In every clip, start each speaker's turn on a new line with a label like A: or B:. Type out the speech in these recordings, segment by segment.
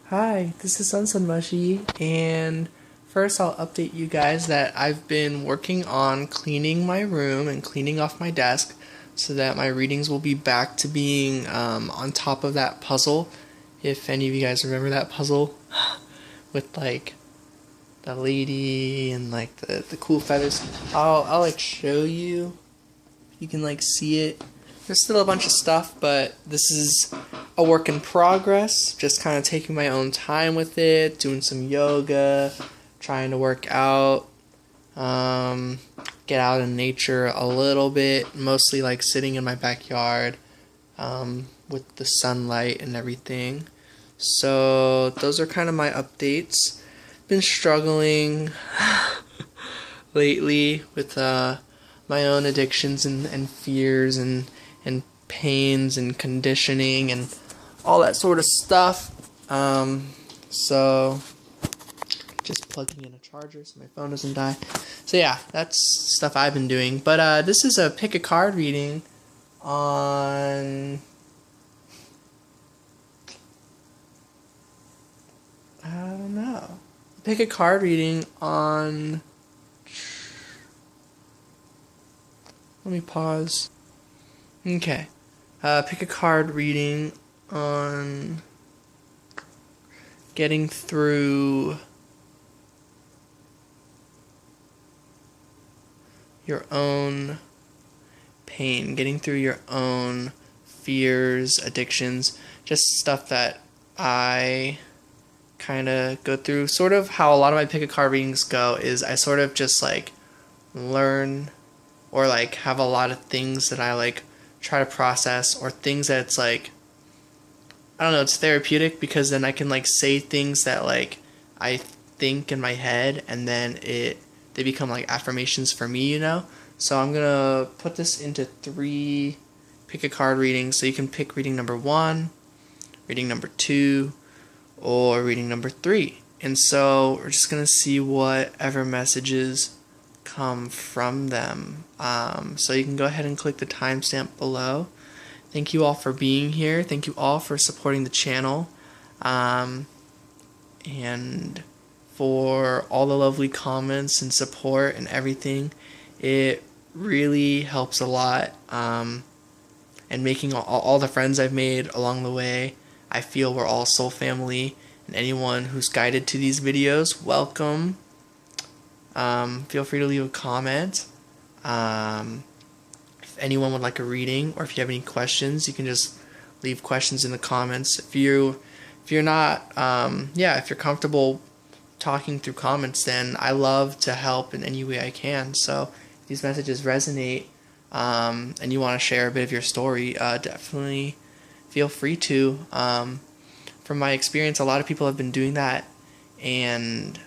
A: Hi, this is Mushy, and first I'll update you guys that I've been working on cleaning my room and cleaning off my desk so that my readings will be back to being on top of that puzzle. If any of you guys remember that puzzle with like the lady and like the cool feathers, I'll like show you. You can like see it. There's still a bunch of stuff, but this is a work in progress. Just kind of taking my own time with it, doing some yoga, trying to work out, get out in nature a little bit, mostly like sitting in my backyard with the sunlight and everything. So those are kind of my updates. Been struggling lately with my own addictions and fears and pains and conditioning and all that sort of stuff. So just plugging in a charger so my phone doesn't die. So yeah, that's stuff I've been doing. But this is a pick a card reading on I don't know. Pick a card reading on let me pause. Okay. Pick a card reading on getting through your own pain, getting through your own fears, addictions, just stuff that I kind of go through. Sort of how a lot of my pick a card readings go is I sort of just like learn or like have a lot of things that I like try to process, or things that's like, I don't know, it's therapeutic because then I can like say things that like I think in my head and then they become like affirmations for me, you know? So I'm gonna put this into 3 pick a card readings, so you can pick reading number 1, reading number 2, or reading number 3. And so we're just gonna see whatever messages come from them. So you can go ahead and click the timestamp below. Thank you all for being here. Thank you all for supporting the channel, and for all the lovely comments and support and everything. It really helps a lot, and making all the friends I've made along the way. I feel we're all soul family, and anyone who's guided to these videos, welcome. Feel free to leave a comment. If anyone would like a reading, or if you have any questions, you can just leave questions in the comments. If you're not, if you're comfortable talking through comments, then I love to help in any way I can. So if these messages resonate, and you want to share a bit of your story, definitely feel free to. From my experience, a lot of people have been doing that, and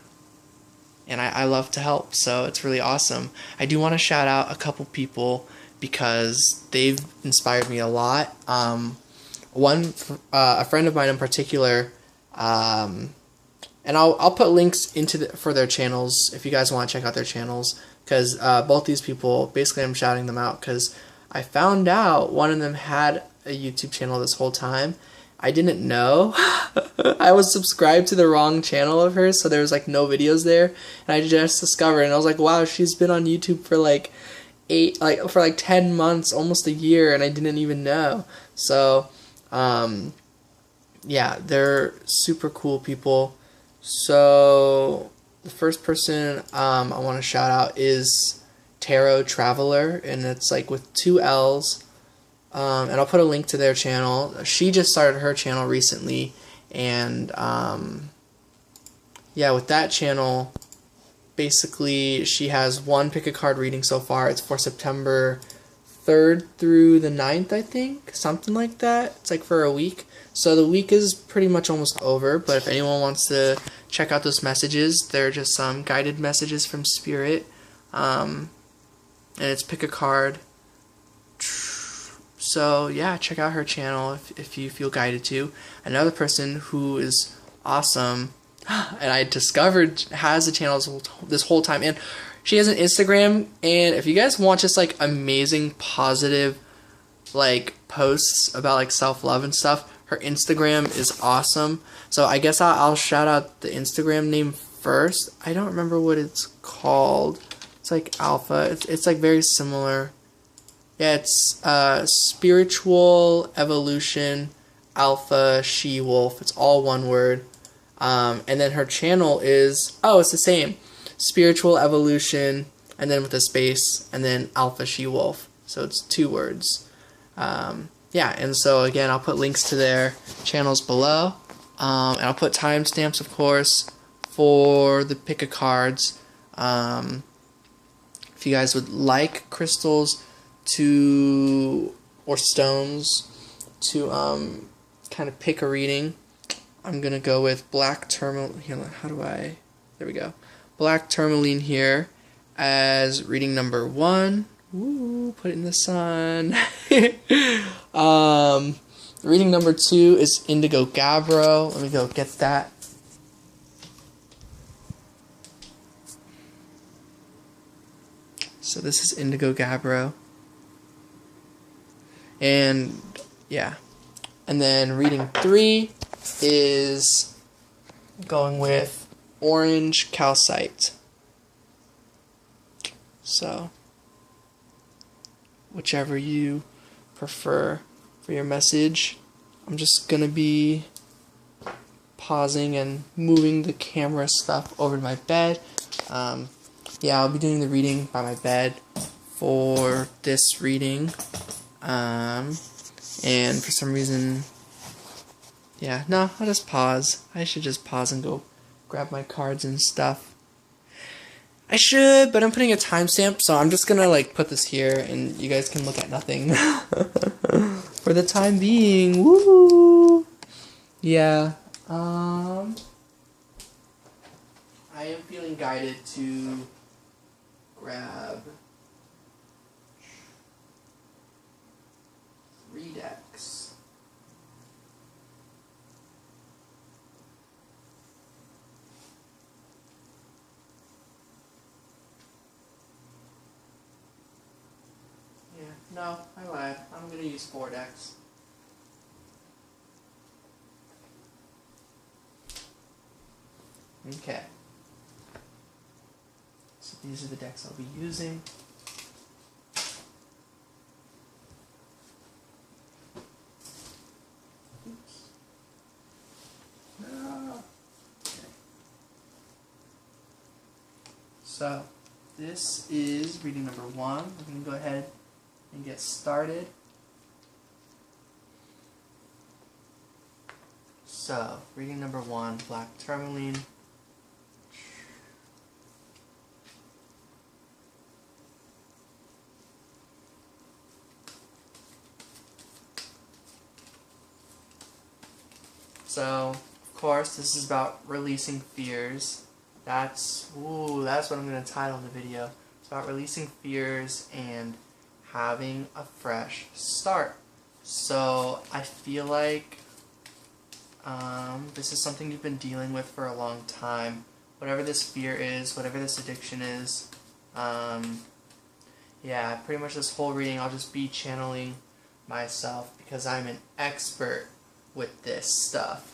A: I love to help, so it's really awesome. I do want to shout out a couple people because they've inspired me a lot. A friend of mine in particular, and I'll put links for their channels if you guys want to check out their channels, because both these people, basically I'm shouting them out because I found out one of them had a YouTube channel this whole time. I didn't know. I was subscribed to the wrong channel of hers, so there was like no videos there, and I just discovered, and I was like, wow, she's been on YouTube for like 10 months, almost a year, and I didn't even know. So yeah, they're super cool people. So the first person I want to shout out is Tarot Traveler, and it's like with 2 L's. And I'll put a link to their channel. She just started her channel recently, and yeah, with that channel, basically she has 1 pick a card reading so far. It's for September 3rd through the 9th, I think, something like that. It's like for a week. So the week is pretty much almost over, but if anyone wants to check out those messages, they're just some guided messages from Spirit, and it's pick a card. So yeah, check out her channel if you feel guided to. Another person who is awesome, and I discovered has a channel this whole time, and she has an Instagram, and if you guys want just like amazing positive like posts about like self-love and stuff, Her Instagram is awesome. So I guess I'll shout out the Instagram name first. I don't remember what it's called. It's like Alpha. It's like very similar. Yeah, it's Spiritual Evolution Alpha She Wolf. It's all one word. And then her channel is, it's the same. Spiritual Evolution, and then with a space, and then Alpha She Wolf. So it's 2 words. Yeah, and so again, I'll put links to their channels below. And I'll put timestamps, of course, for the pick of cards. If you guys would like crystals or stones to kind of pick a reading, I'm going to go with black tourmaline. There we go. Black tourmaline here as reading number 1. Ooh, put it in the sun. Reading number 2 is Indigo Gabbro. Let me go get that. So this is Indigo Gabbro. And yeah. And then reading 3 is going with Orange Calcite. So whichever you prefer for your message. I'm just going to be pausing and moving the camera stuff over to my bed. Yeah, I'll be doing the reading by my bed for this reading. And for some reason, I'll just pause. I should just pause and go grab my cards and stuff. I should, but I'm putting a timestamp, so I'm just gonna put this here and you guys can look at nothing for the time being. Woo! Yeah. I am feeling guided to grab 3 decks. No, I lied. I'm going to use 4 decks. Okay. So these are the decks I'll be using. Oops. No. Okay. So, this is reading number 1. We're going to go ahead and get started. So, reading number 1, black tourmaline. So, of course, this is about releasing fears. That's what I'm going to title the video. It's about releasing fears and having a fresh start. So I feel like this is something you've been dealing with for a long time. Whatever this fear is, whatever this addiction is, yeah, pretty much this whole reading I'll just be channeling myself because I'm an expert with this stuff.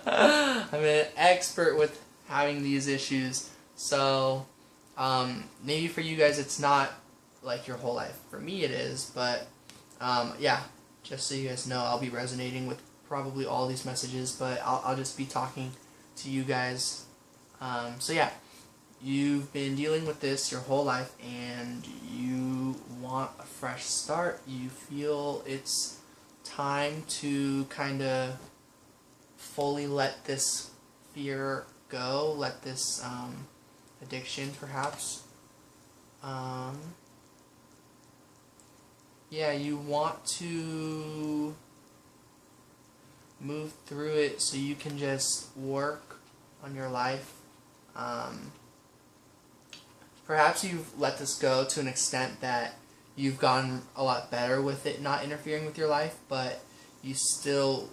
A: I'm an expert with having these issues. So maybe for you guys it's not like your whole life. For me it is, but yeah, just so you guys know, I'll be resonating with probably all these messages, but I'll just be talking to you guys. So yeah, you've been dealing with this your whole life and you want a fresh start. You feel it's time to kind of fully let this fear go, let this addiction perhaps. Yeah, you want to move through it so you can just work on your life. Perhaps you've let this go to an extent that you've gotten a lot better with it not interfering with your life, but you still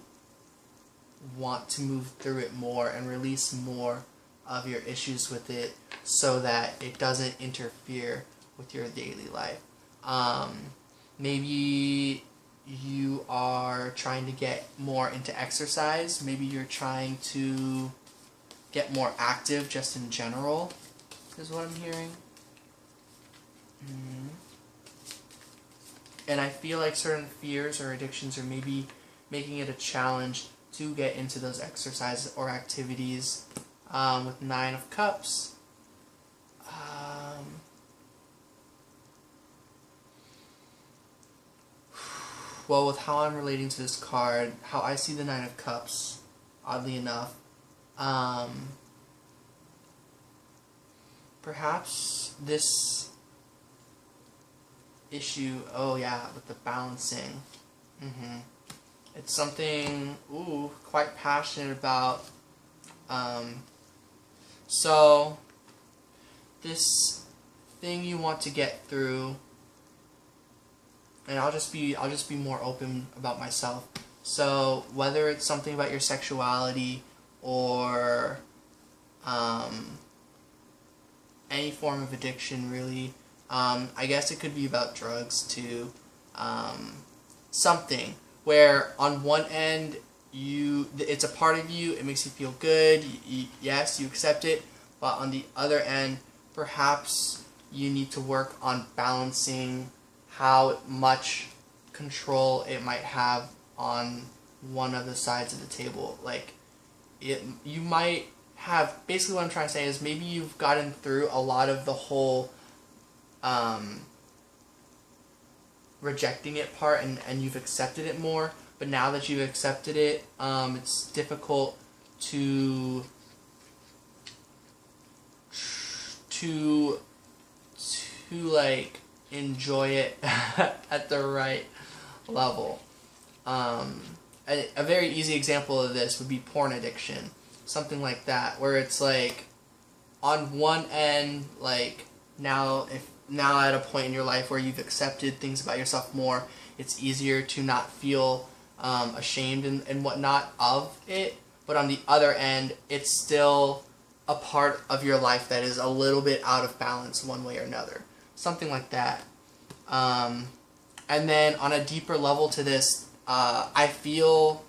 A: want to move through it more and release more of your issues with it so that it doesn't interfere with your daily life. Maybe you are trying to get more into exercise. Maybe you're trying to get more active just in general, is what I'm hearing. And I feel like certain fears or addictions are maybe making it a challenge to get into those exercises or activities. With 9 of Cups, well, with how I'm relating to this card, how I see the 9 of Cups, oddly enough, perhaps this issue, oh yeah, with the balancing, it's something, quite passionate about. So, this thing you want to get through, and I'll just be more open about myself. So whether it's something about your sexuality or any form of addiction, really, I guess it could be about drugs too. Something where on one end it's a part of you, it makes you feel good, yes, you accept it, but on the other end, perhaps you need to work on balancing how much control it might have on one of the sides of the table. Like, you might have, basically what I'm trying to say is maybe you've gotten through a lot of the whole rejecting it part and you've accepted it more, but now that you've accepted it, it's difficult to like enjoy it at the right level. A very easy example of this would be porn addiction, something like that, where it's like on one end, like now at a point in your life where you've accepted things about yourself more, it's easier to not feel ashamed and whatnot of it, but on the other end, it's still a part of your life that is a little bit out of balance one way or another. Something like that. And then on a deeper level to this, I feel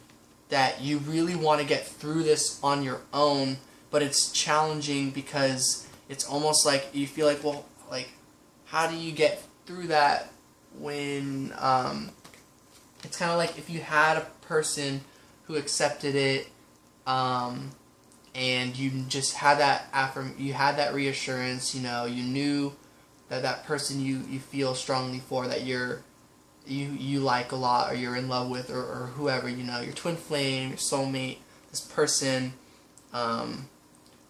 A: that you really want to get through this on your own, but it's challenging because it's almost like you feel like, well, like, how do you get through that when it's kind of like if you had a person who accepted it, and you just had you had that reassurance, you knew that person you feel strongly for, that you like a lot, or you're in love with, or whoever, your twin flame, your soulmate, this person,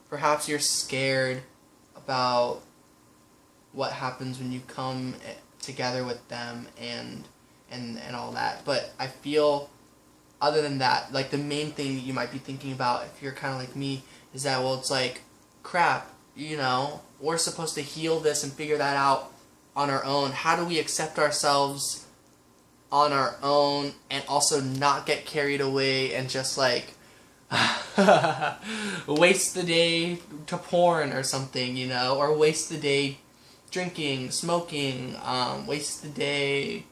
A: perhaps you're scared about what happens when you come together with them and all that. But I feel, other than that, like the main thing that you might be thinking about, if you're kind of like me, is that, well, it's like, crap, we're supposed to heal this and figure that out on our own. How do we accept ourselves on our own and also not get carried away and just like waste the day to porn or something, or waste the day drinking, smoking, waste the day.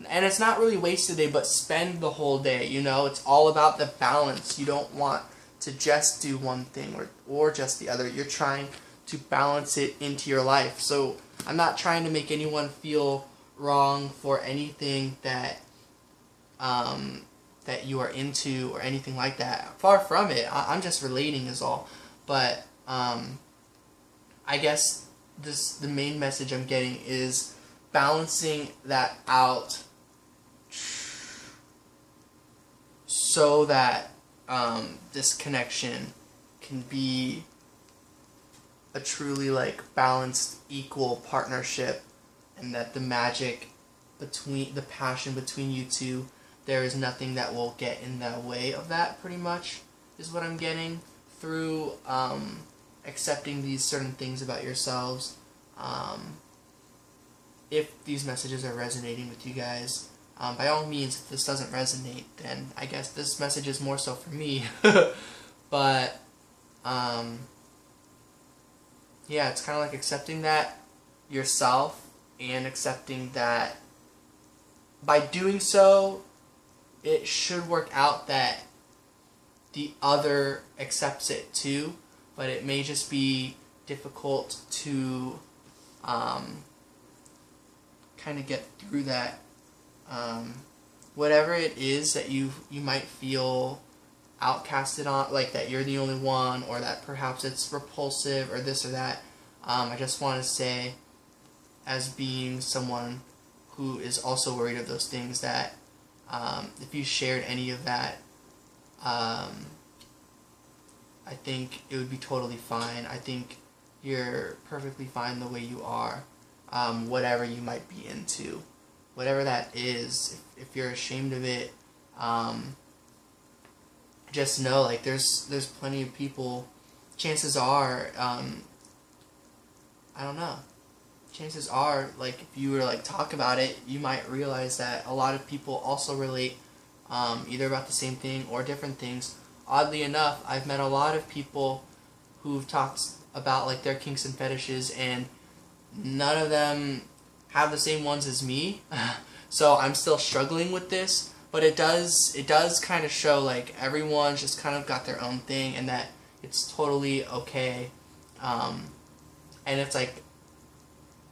A: And it's not really waste the day, but spend the whole day, It's all about the balance. You don't want to just do one thing or just the other. You're trying to balance it into your life. So I'm not trying to make anyone feel wrong for anything that that you are into or anything like that. Far from it. I'm just relating is all. But I guess the main message I'm getting is balancing that out so that this connection can be a truly like balanced, equal partnership, and that the magic the passion between you two, there is nothing that will get in the way of that, pretty much, is what I'm getting through accepting these certain things about yourselves. If these messages are resonating with you guys, by all means, if this doesn't resonate, then I guess this message is more so for me. But yeah, it's kind of like accepting that yourself and accepting that by doing so, it should work out that the other accepts it too, but it may just be difficult to kind of get through that. Whatever it is that you might feel outcasted on, like that you're the only one, or that perhaps it's repulsive or this or that, I just want to say, as being someone who is also worried of those things, that if you shared any of that, I think it would be totally fine. I think you're perfectly fine the way you are, whatever you might be into, whatever that is. If you're ashamed of it, just know, like, there's plenty of people. Chances are, I don't know. Chances are, like, if you were to, like, talk about it, you might realize that a lot of people also relate, either about the same thing or different things. Oddly enough, I've met a lot of people who've talked about, like, their kinks and fetishes, and none of them have the same ones as me. So I'm still struggling with this, but it does kind of show, like, everyone's just kind of got their own thing, and that it's totally okay. And it's like,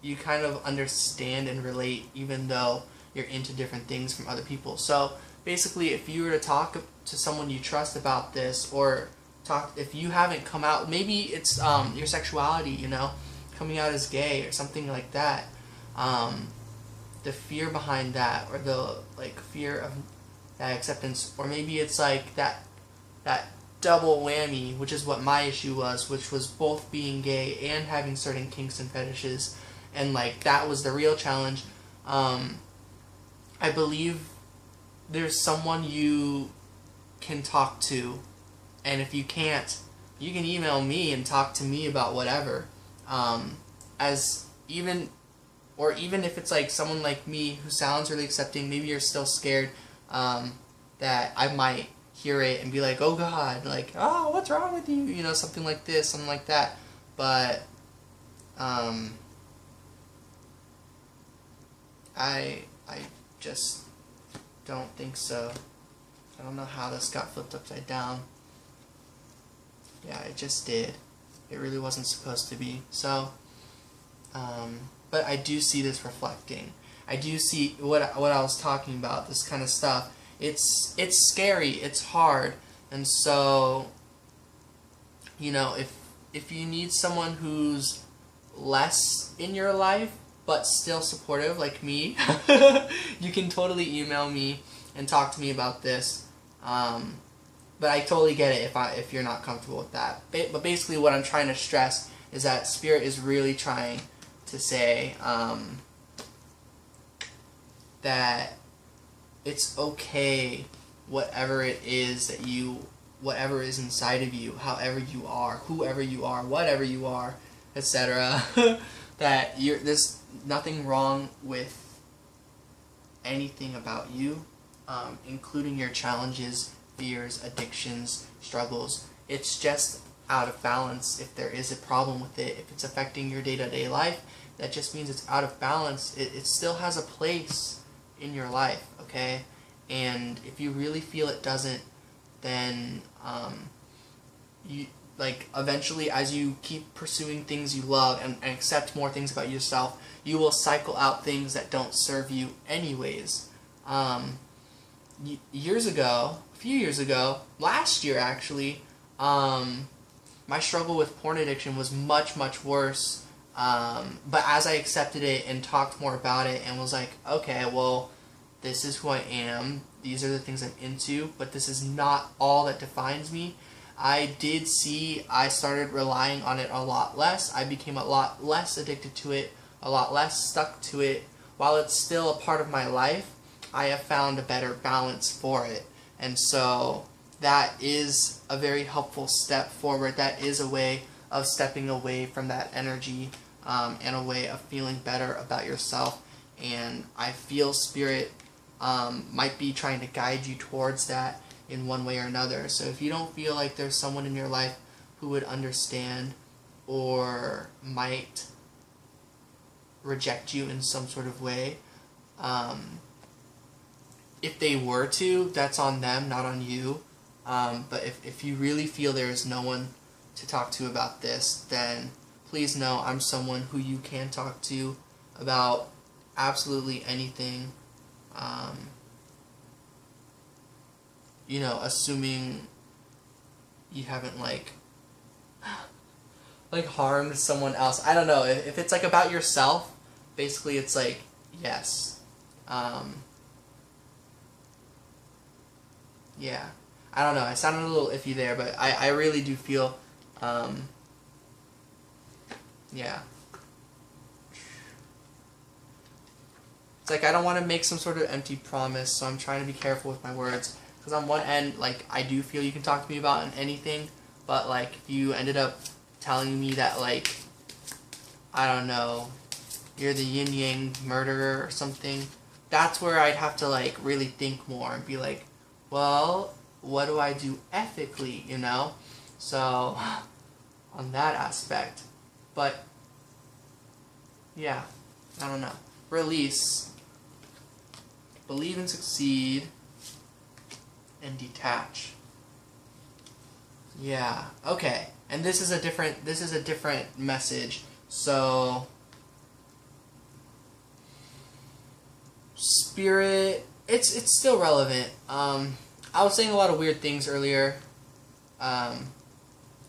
A: you kind of understand and relate even though you're into different things from other people. So basically, if you were to talk to someone you trust about this, or if you haven't come out, maybe it's your sexuality, you know, coming out as gay or something like that, the fear behind that, or the, like, fear of that acceptance, or maybe it's like that double whammy, which is what my issue was, which was both being gay and having certain kinks and fetishes, and, like, that was the real challenge. I believe there's someone you can talk to, and if you can't, you can email me and talk to me about whatever. Even if it's like someone like me who sounds really accepting, maybe you're still scared that I might hear it and be like, oh God, like, oh, what's wrong with you? You know, something like this, something like that. But I just don't think so. I don't know how this got flipped upside down. Yeah, it just did. It really wasn't supposed to be. So, but I do see this reflecting. I do see what I was talking about, this kind of stuff. It's scary, it's hard, and so, you know, if you need someone who's less in your life but still supportive, like me, you can totally email me and talk to me about this. But I totally get it if you're not comfortable with that. But basically, what I'm trying to stress is that Spirit is really trying to say that it's okay, whatever it is that whatever is inside of you, however you are, whoever you are, whatever you are, etc. That there's nothing wrong with anything about you, including your challenges, fears, addictions, struggles. It's just out of balance. If there is a problem with it, if it's affecting your day-to-day life, that just means it's out of balance. It still has a place in your life, okay? And if you really feel it doesn't, then you, like, eventually, as you keep pursuing things you love and accept more things about yourself, you will cycle out things that don't serve you anyways. Years ago, a few years ago, last year actually, my struggle with porn addiction was much, much worse. But as I accepted it and talked more about it and was like, okay, well, this is who I am, these are the things I'm into, but this is not all that defines me, I started relying on it a lot less. I became a lot less addicted to it, a lot less stuck to it. While it's still a part of my life, I have found a better balance for it. And so that is a very helpful step forward. That is a way of stepping away from that energy, and a way of feeling better about yourself. And I feel Spirit might be trying to guide you towards that in one way or another. So if you don't feel like there's someone in your life who would understand or might reject you in some sort of way, if they were to, that's on them, not on you. But if you really feel there is no one to talk to about this, then please know I'm someone who you can talk to about absolutely anything. You know, assuming you haven't like harmed someone else. I don't know. If it's like about yourself, basically it's like, yes. Yeah. I don't know. I sounded a little iffy there, but I really do feel, yeah. It's like I don't want to make some sort of empty promise, so I'm trying to be careful with my words. Because on one end, like, I do feel you can talk to me about anything, but, like, if you ended up telling me that, like, I don't know, you're the yin-yang murderer or something, that's where I'd have to, like, really think more and be like, well, what do I do ethically, you know? So, on that aspect. But, yeah, I don't know. Release. Believe and succeed. And detach. Yeah, okay. And this is a different message. So, spirit, it's still relevant. I was saying a lot of weird things earlier.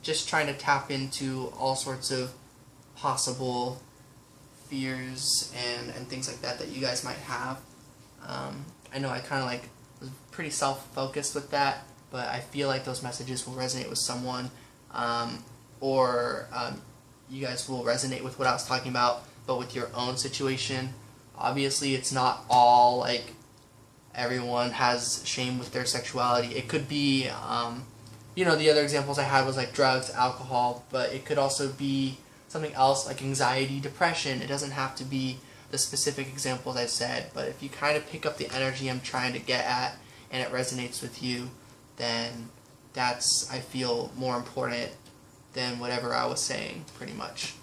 A: Just trying to tap into all sorts of possible fears and things like that you guys might have. I know I kind of like was pretty self-focused with that, but I feel like those messages will resonate with someone, or you guys will resonate with what I was talking about, but with your own situation. Obviously, it's not all like everyone has shame with their sexuality. It could be, you know, the other examples I had was like drugs, alcohol, but it could also be something else like anxiety, depression. It doesn't have to be the specific examples I said, but if you kind of pick up the energy I'm trying to get at and it resonates with you, then that's, I feel, more important than whatever I was saying, pretty much.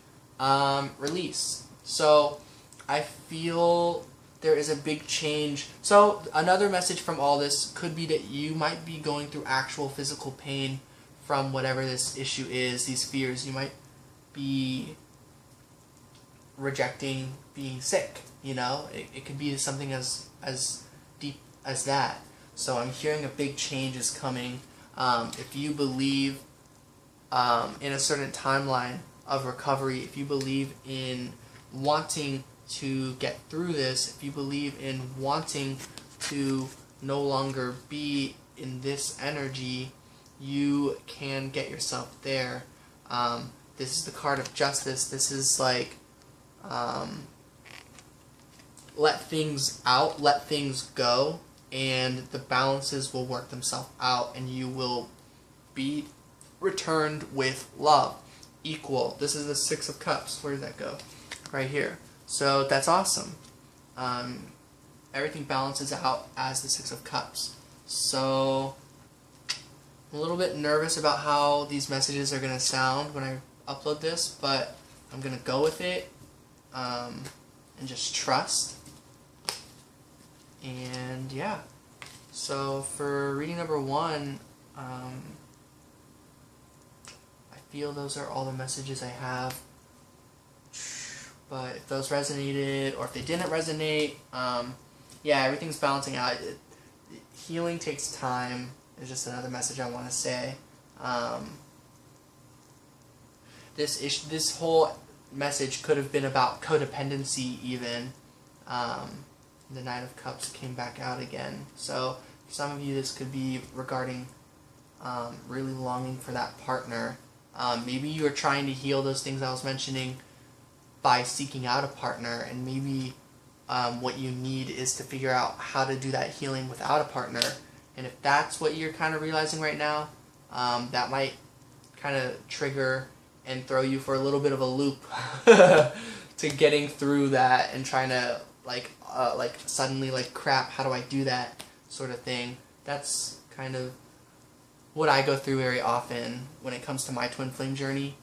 A: Release. So, I feel there is a big change. So, another message from all this could be that you might be going through actual physical pain from whatever this issue is, these fears. You might be rejecting being sick, you know? It could be something as deep as that. So I'm hearing a big change is coming. If you believe in a certain timeline of recovery, if you believe in wanting to get through this, if you believe in wanting to no longer be in this energy, you can get yourself there. This is the card of justice. This is like, let things out, let things go, and the balances will work themselves out, and you will be returned with love. Equal. This is the Six of Cups. Where did that go? Right here. So that's awesome. Everything balances out as the Six of Cups. So I'm a little bit nervous about how these messages are going to sound when I upload this, but I'm going to go with it and just trust. And yeah. So for reading number 1, I feel those are all the messages I have. But if those resonated, or if they didn't resonate, yeah, everything's balancing out. Healing takes time, is just another message I want to say. This whole message could have been about codependency even. The Knight of Cups came back out again. So for some of you, this could be regarding really longing for that partner. Maybe you are trying to heal those things I was mentioning by seeking out a partner, and maybe what you need is to figure out how to do that healing without a partner. And if that's what you're kind of realizing right now, that might kind of trigger and throw you for a little bit of a loop to getting through that and trying to like suddenly like, crap, how do I do that sort of thing. That's kind of what I go through very often when it comes to my twin flame journey.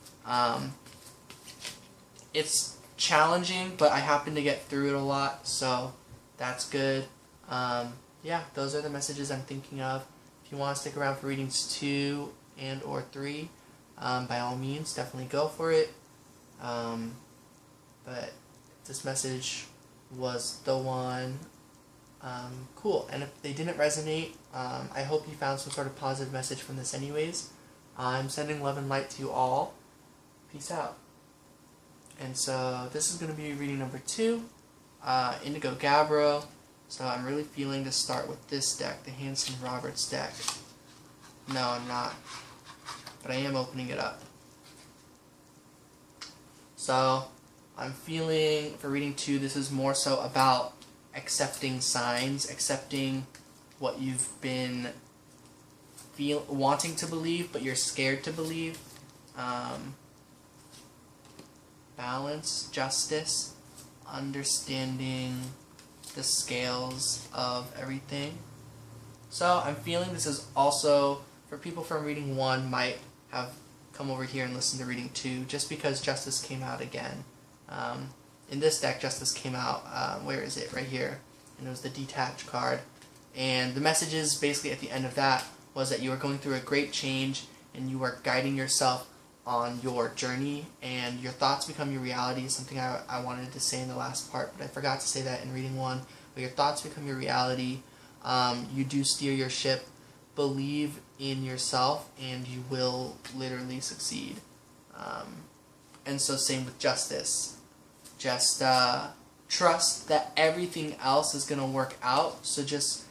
A: It's challenging, but I happen to get through it a lot, so that's good. yeah, those are the messages I'm thinking of. If you want to stick around for readings 2 and or 3, by all means, definitely go for it. But this message was the one. Cool. And if they didn't resonate, I hope you found some sort of positive message from this anyways. I'm sending love and light to you all. Peace out. And so this is going to be reading number 2, Indigo Gabbro. So I'm really feeling to start with this deck, the Hanson Roberts deck. No, I'm not. But I am opening it up. So I'm feeling, for reading 2, this is more so about accepting signs, accepting what you've been wanting to believe, but you're scared to believe. Balance, justice, understanding the scales of everything. So I'm feeling this is also, for people from reading 1 might have come over here and listened to reading 2, just because justice came out again. In this deck, justice came out, where is it? Right here. And it was the detached card. And the messages basically at the end of that was that you are going through a great change and you are guiding yourself on your journey, and your thoughts become your reality, something I wanted to say in the last part, but I forgot to say that in reading 1. But your thoughts become your reality. You do steer your ship. Believe in yourself and you will literally succeed. And so same with justice. Just trust that everything else is going to work out, so just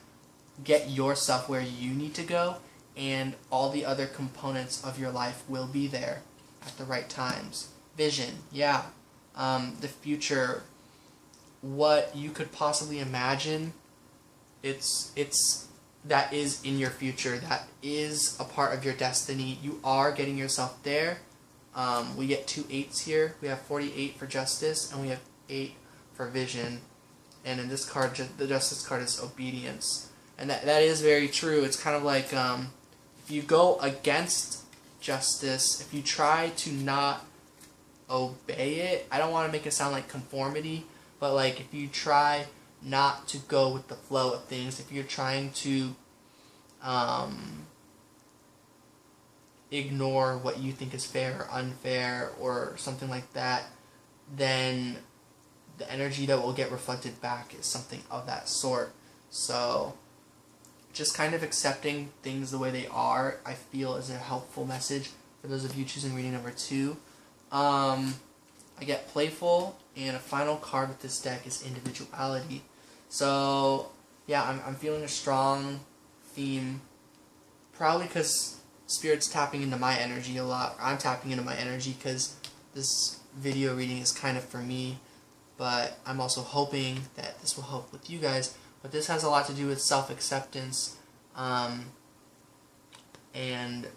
A: get yourself where you need to go, and all the other components of your life will be there at the right times. Vision, yeah. The future, what you could possibly imagine, it's that is in your future, that is a part of your destiny. You are getting yourself there. We get 2 8s here. We have 48 for justice, and we have 8 for vision. And in this card, the justice card is obedience. And that is very true. It's kind of like, if you go against justice, if you try to not obey it, I don't want to make it sound like conformity, but like if you try not to go with the flow of things, if you're trying to ignore what you think is fair or unfair or something like that, then the energy that will get reflected back is something of that sort. So just kind of accepting things the way they are, I feel, is a helpful message for those of you choosing reading number 2. I get playful, and a final card with this deck is individuality. So yeah, I'm feeling a strong theme, probably because Spirit's tapping into my energy a lot. I'm tapping into my energy because this video reading is kind of for me, but I'm also hoping that this will help with you guys. But this has a lot to do with self-acceptance, and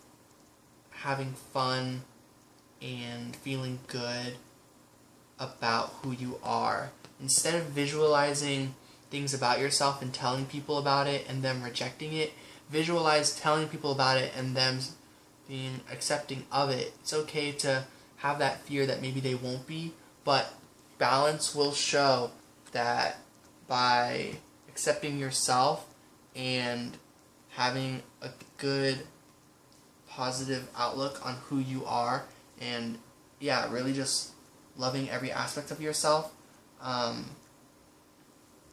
A: having fun and feeling good about who you are. Instead of visualizing things about yourself and telling people about it and them rejecting it, visualize telling people about it and them being accepting of it. It's okay to have that fear that maybe they won't be, but balance will show that by accepting yourself and having a good positive outlook on who you are, and yeah, really just loving every aspect of yourself,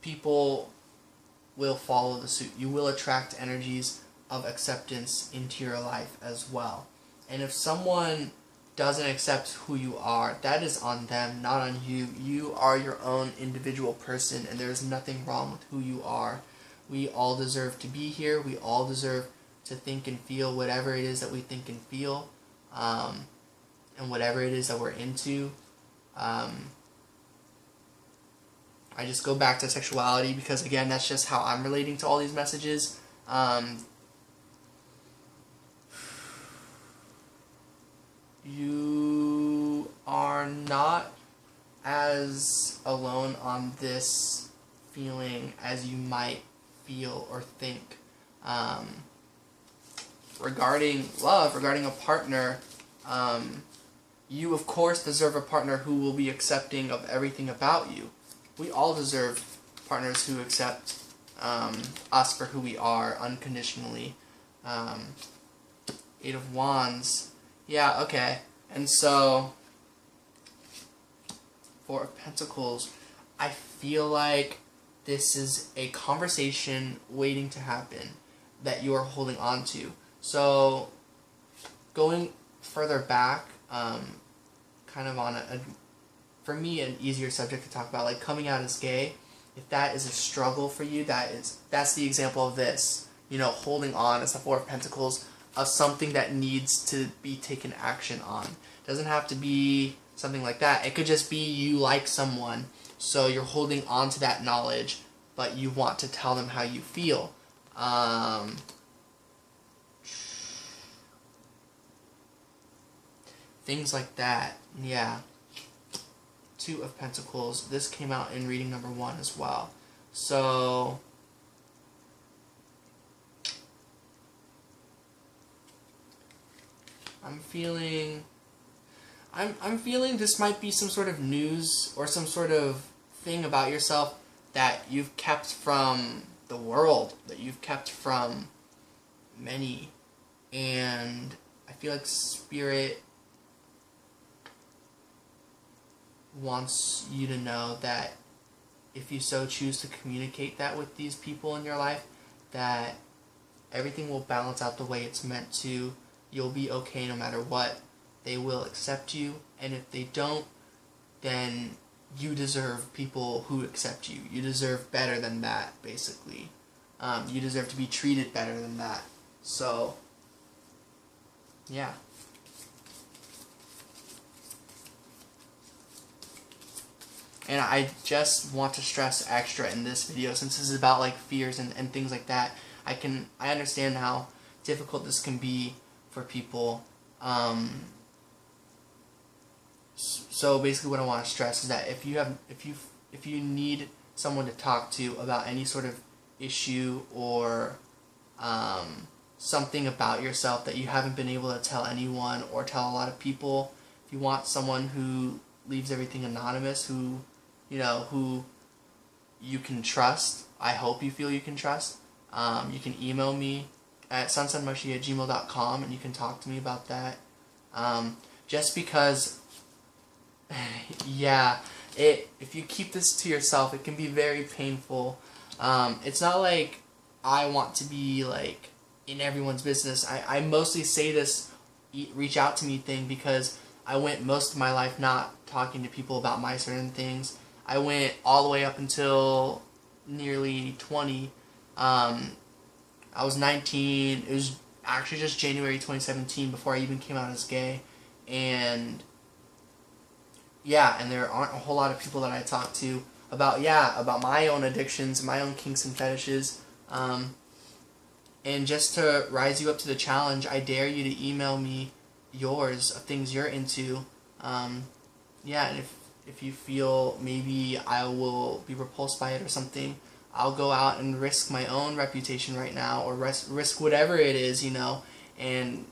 A: people will follow the suit. You will attract energies of acceptance into your life as well. And if someone doesn't accept who you are, that is on them, not on you. You are your own individual person, and there's nothing wrong with who you are. We all deserve to be here. We all deserve to think and feel whatever it is that we think and feel, and whatever it is that we're into. I just go back to sexuality because, again, that's just how I'm relating to all these messages. You are not as alone on this feeling as you might feel or think. Regarding love, regarding a partner, you of course deserve a partner who will be accepting of everything about you. We all deserve partners who accept us for who we are unconditionally. Eight of Wands. Yeah, okay. And so, Four of Pentacles. I feel like this is a conversation waiting to happen that you are holding on to. So, going further back, kind of on for me, an easier subject to talk about, like coming out as gay. If that is a struggle for you, that's the example of this. You know, holding on as the Four of Pentacles of something that needs to be taken action on. It doesn't have to be something like that. It could just be you like someone, so you're holding on to that knowledge, but you want to tell them how you feel. Things like that, yeah. Two of Pentacles. This came out in reading number 1 as well. So, I'm feeling this might be some sort of news or some sort of thing about yourself that you've kept from the world, that you've kept from many. And I feel like Spirit wants you to know that if you so choose to communicate that with these people in your life, that everything will balance out the way it's meant to. You'll be okay no matter what. They will accept you, and if they don't, then you deserve people who accept you. You deserve better than that, basically. You deserve to be treated better than that. So, yeah. And I just want to stress extra in this video, since this is about like fears and things like that. I understand how difficult this can be for people. So basically, what I want to stress is that if you need someone to talk to about any sort of issue or something about yourself that you haven't been able to tell anyone or tell a lot of people, if you want someone who leaves everything anonymous, who you can trust, I hope you feel you can trust, you can email me at sunsunmushy@gmail.com and you can talk to me about that. Just because, yeah, if you keep this to yourself, it can be very painful. It's not like I want to be like in everyone's business. I mostly say this reach out to me thing because I went most of my life not talking to people about my certain things. I went all the way up until nearly 20. I was 19. It was actually just January 2017 before I even came out as gay. And yeah, and there aren't a whole lot of people that I talk to about my own addictions, my own kinks and fetishes. And just to rise you up to the challenge, I dare you to email me yours of things you're into. Yeah, and if you feel maybe I will be repulsed by it or something, I'll go out and risk my own reputation right now, or risk whatever it is, and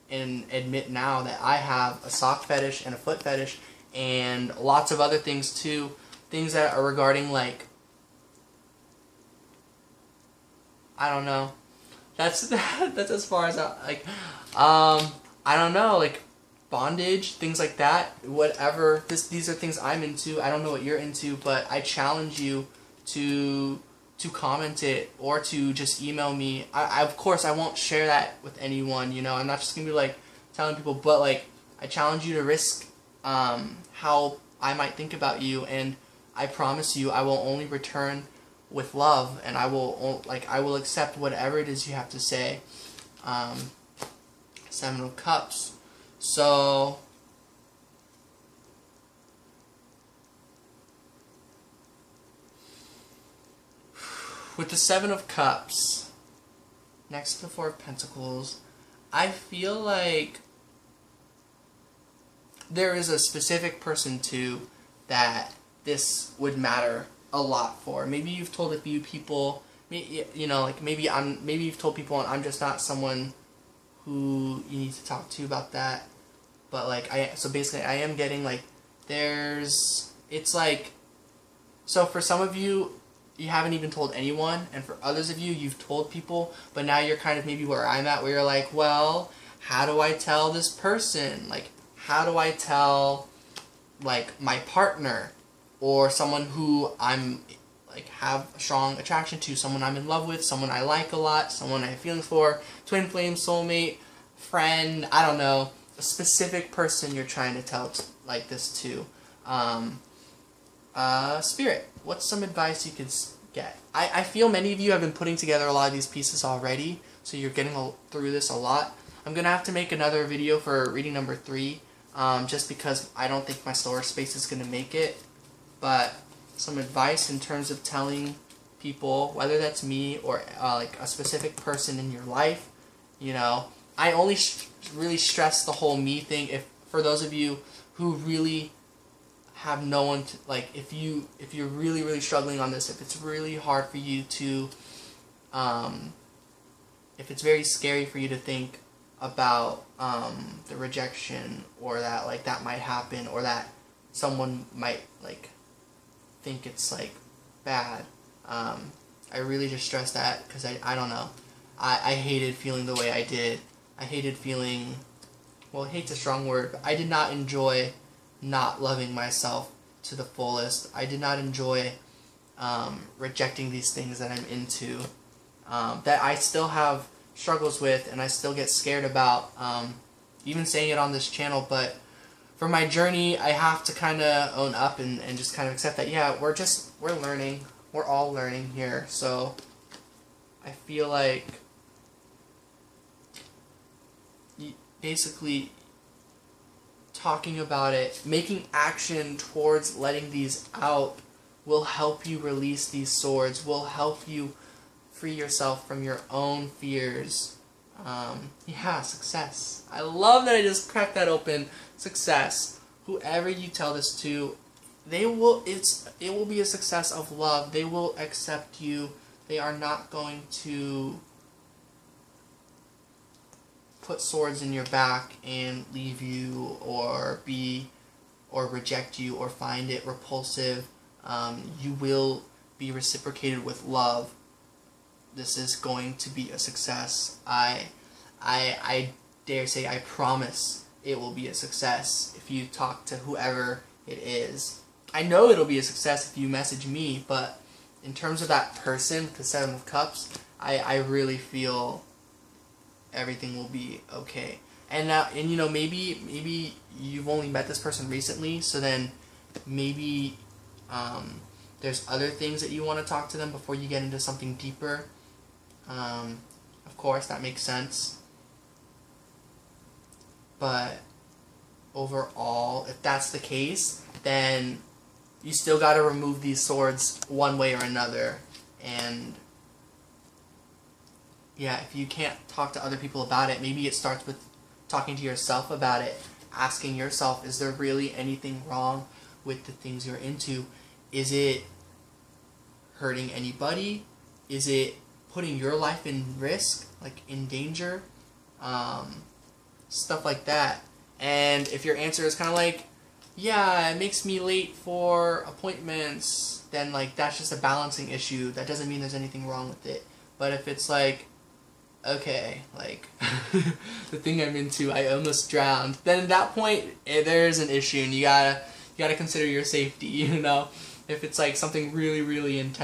A: admit now that I have a sock fetish and a foot fetish and lots of other things too, things that are regarding, like, I don't know. That's as far as I don't know, like bondage, things like that, whatever. These are things I'm into. I don't know what you're into, but I challenge you to comment it or to just email me. I of course I won't share that with anyone, I'm not just gonna be like telling people, but like I challenge you to risk how I might think about you, and I promise you I will only return with love, and I will accept whatever it is you have to say. Seven of Cups. So with the Seven of Cups next to the Four of Pentacles, I feel like there is a specific person too that this would matter a lot for. Maybe you've told a few people, maybe you've told people and I'm just not someone who you need to talk to about that. But so basically I am getting so for some of you, you haven't even told anyone, and for others of you, you've told people, but now you're kind of maybe where I'm at, where you're like, well, how do I tell this person? Like, how do I tell, like, my partner, or someone who I'm, like, have a strong attraction to, someone I'm in love with, someone I like a lot, someone I have feelings for, twin flame, soulmate, friend, I don't know, a specific person you're trying to tell like this to. Spirit, what's some advice you could get? I feel many of you have been putting together a lot of these pieces already, so you're getting through this a lot. I'm going to have to make another video for reading number 3, just because I don't think my storage space is going to make it. But some advice in terms of telling people, whether that's me or like a specific person in your life, you know. I only really stress the whole me thing if for those of you who really have no one to, like, if you're really struggling on this, if it's really hard for you to if it's very scary for you to think about the rejection, or that like that might happen, or that someone might like think it's like bad, I really just stress that because I don't know, I hated feeling the way I did. I hated feeling, well, hate's a strong word, but I did not enjoy not loving myself to the fullest. I did not enjoy rejecting these things that I'm into, that I still have struggles with and I still get scared about, even saying it on this channel. But for my journey, I have to kind of own up and just kind of accept that, yeah, we're learning. We're all learning here. So I feel like basically talking about it, making action towards letting these out will help you release these swords, will help you free yourself from your own fears. Yeah, success. I love that I just cracked that open. Success. Whoever you tell this to, it will be a success of love. They will accept you. They are not going to put swords in your back and leave you, or reject you, or find it repulsive. You will be reciprocated with love. This is going to be a success. I dare say, I promise it will be a success if you talk to whoever it is. I know it'll be a success if you message me, but in terms of that person with the 7 of Cups, I really feel everything will be okay. And now, and you know, maybe you've only met this person recently, so then maybe there's other things that you want to talk to them before you get into something deeper. Of course, that makes sense. But overall, if that's the case, then you still got to remove these swords one way or another. And yeah, if you can't talk to other people about it, maybe it starts with talking to yourself about it, asking yourself, is there really anything wrong with the things you're into? Is it hurting anybody? Is it putting your life in risk, like in danger? Stuff like that. And if your answer is kind of like, yeah, it makes me late for appointments, then like that's just a balancing issue. That doesn't mean there's anything wrong with it. But if it's like, okay, like the thing I'm into, I almost drowned, then at that point there's an issue, and you gotta consider your safety, you know. If it's like something really intense.